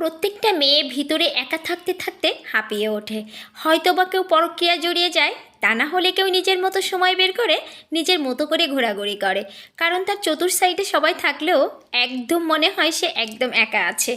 প্রত্যেকটা মেয়ে ভিতরে একা থাকতে থাকতে হাঁপিয়ে ওঠে। হয়তোবা কেউ পরকীয়ায় জড়িয়ে যায়, তা না হলে কেউ নিজের মতো সময় বের করে নিজের মতো করে ঘোরাঘুরি করে। কারণ তার চতুর সাইডে সবাই থাকলেও একদম মনে হয় সে একদম একা আছে।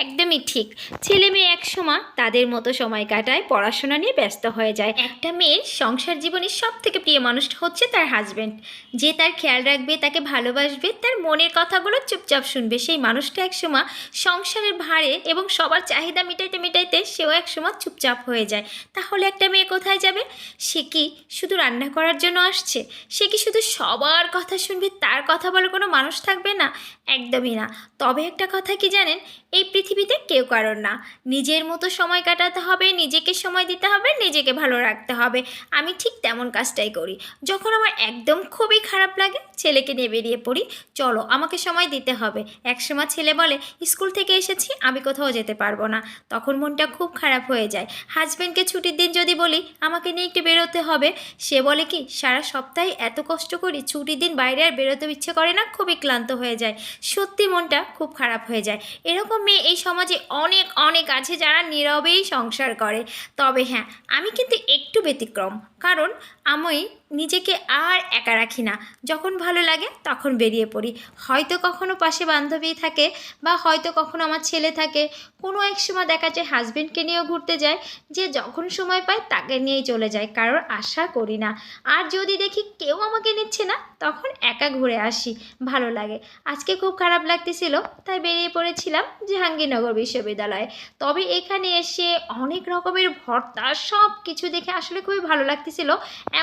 একদমই ঠিক। ছেলে মেয়ে একসময় তাদের মতো সময় কাটায়, পড়াশোনা নিয়ে ব্যস্ত হয়ে যায়। একটা মেয়ের সংসার জীবনের সব থেকে প্রিয় মানুষটা হচ্ছে তার হাজব্যান্ড, যে তার খেয়াল রাখবে, তাকে ভালোবাসবে, তার মনের কথাগুলো চুপচাপ শুনবে। সেই মানুষটা একসময় সংসারের ভারে এবং সবার চাহিদা মিটাইতে মিটাইতে সেও একসময় চুপচাপ হয়ে যায়। তাহলে একটা মেয়ে কোথায় যাবে? সে কি শুধু রান্না করার জন্য আসছে? সে কি শুধু সবার কথা শুনবে, তার কথা বলার কোনো মানুষ থাকবে না? একদমই না। তবে একটা কথা কি জানেন, এই পৃথিবীতে কেউ কারোর না। নিজের মতো সময় কাটাতে হবে, নিজেকে সময় দিতে হবে, নিজেকে ভালো রাখতে হবে। আমি ঠিক তেমন কাজটাই করি। যখন আমার একদম খুবই খারাপ লাগে, ছেলেকে নিয়ে বেরিয়ে পড়ি। চলো, আমাকে সময় দিতে হবে। একসময় ছেলে বলে, স্কুল থেকে এসেছি, আমি কোথাও যেতে পারবো না। তখন মনটা খুব খারাপ হয়ে যায়। হাজব্যান্ডকে ছুটির দিন যদি বলি আমাকে নিয়ে একটু বেরোতে হবে, সে বলে কি, সারা সপ্তাহে এত কষ্ট করি, ছুটির দিন বাইরে আর বেরোতে ইচ্ছে করে না, খুবই ক্লান্ত হয়ে যায়। সত্যি মনটা খুব খারাপ হয়ে যায়। এরকম মেয়ে এই সমাজে অনেক অনেক আছে যারা নীরবেই সংসার করে। তবে হ্যাঁ, আমি কিন্তু একটু ব্যতিক্রম। কারণ আমি নিজেকে আর একা রাখি না। যখন ভালো লাগে তখন বেরিয়ে পড়ি। হয়তো কখনো পাশে বান্ধবী থাকে, বা হয়তো কখনো আমার ছেলে থাকে। কোনো এক সময় দেখা যায় হাজব্যান্ডকে নিয়েও ঘুরতে যায়, যে যখন সময় পায় তাকে নিয়েই চলে যায়, কারোর আশা করি না। আর যদি দেখি কেউ আমাকে নিচ্ছে না, তখন একা ঘুরে আসি, ভালো লাগে। আজকে খুব খারাপ লাগতেছিল, তাই বেরিয়ে পড়েছিলাম জাহাঙ্গীরনগর বিশ্ববিদ্যালয়ে। তবে এখানে এসে অনেক রকমের ভর্তা, সব কিছু দেখে আসলে খুবই ভালো লাগতেছিল।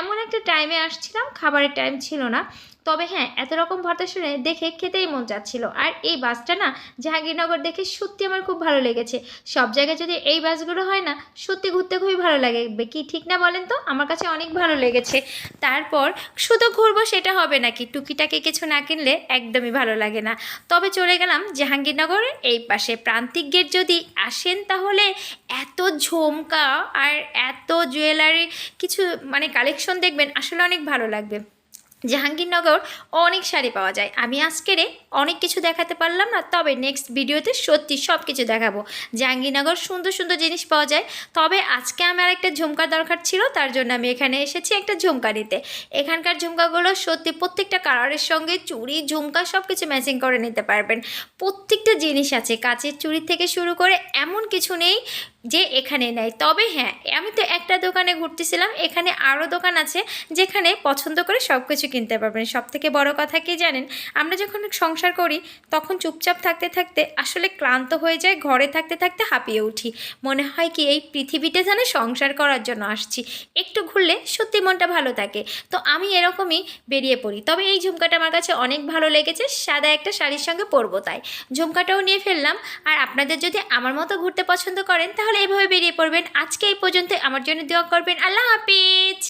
এমন একটা টাইমে আসছিলাম, খাবারের টাইম ছিল না। তবে হ্যাঁ, এত রকম ভর্তা শুনে দেখে খেতেই মন চাচ্ছিল। আর এই বাসটা না, জাহাঙ্গীরনগর দেখে সত্যি আমার খুব ভালো লেগেছে। সব জায়গায় যদি এই বাসগুলো হয় না, সত্যি ঘুরতে খুবই ভালো লাগে। কি ঠিক না বলেন তো? আমার কাছে অনেক ভালো লেগেছে। তারপর শুধু ঘুরবো সেটা হবে নাকি, টুকিটাকি কিছু না কিনলে একদমই ভালো লাগে না। তবে চলে গেলাম জাহাঙ্গীরনগরের এই পাশে প্রান্তিক গেট। যদি আসেন তাহলে এত ঝুমকা আর এত জুয়েলারি কিছু কালেকশন দেখবেন, আসলে অনেক ভালো লাগবে। জাহাঙ্গীরনগর অনেক শাড়ি পাওয়া যায়। আমি আজকেরে অনেক কিছু দেখাতে পারলাম না, তবে নেক্সট ভিডিওতে সত্যি সব কিছু দেখাবো। জাহাঙ্গীরনগর সুন্দর সুন্দর জিনিস পাওয়া যায়। তবে আজকে আমার একটা ঝুমকার দরকার ছিল, তার জন্য আমি এখানে এসেছি একটা ঝুমকা নিতে। এখানকার ঝুমকাগুলো সত্যি প্রত্যেকটা কালারের সঙ্গে চুড়ি, ঝুমকা সব কিছু ম্যাচিং করে নিতে পারবেন। প্রত্যেকটা জিনিস আছে, কাচের চুড়ি থেকে শুরু করে এমন কিছু নেই যে এখানে নেই। তবে হ্যাঁ, আমি তো একটা দোকানে ঘুরতেছিলাম, এখানে আরও দোকান আছে যেখানে পছন্দ করে সব কিছু কিনতে পারবেন। সবথেকে বড় কথা কি জানেন, আমরা যখন সংসার করি তখন চুপচাপ থাকতে থাকতে আসলে ক্লান্ত হয়ে যায়, ঘরে থাকতে থাকতে হাঁপিয়ে উঠি। মনে হয় কি এই পৃথিবীতে যেন সংসার করার জন্য আসছি, একটু ঘুরলে সত্যি মনটা ভালো থাকে। তো আমি এরকমই বেরিয়ে পড়ি। তবে এই ঝুমকাটা আমার কাছে অনেক ভালো লেগেছে, সাদা একটা শাড়ির সঙ্গে পরবো, তাই ঝুমকাটাও নিয়ে ফেললাম। আর আপনাদের যদি আমার মতো ঘুরতে পছন্দ করেন তাহলে এভাবে বেরিয়ে পড়বেন। আজকে এই পর্যন্ত, আমার জন্য দোয়া করবেন। আল্লাহ হাফিজ।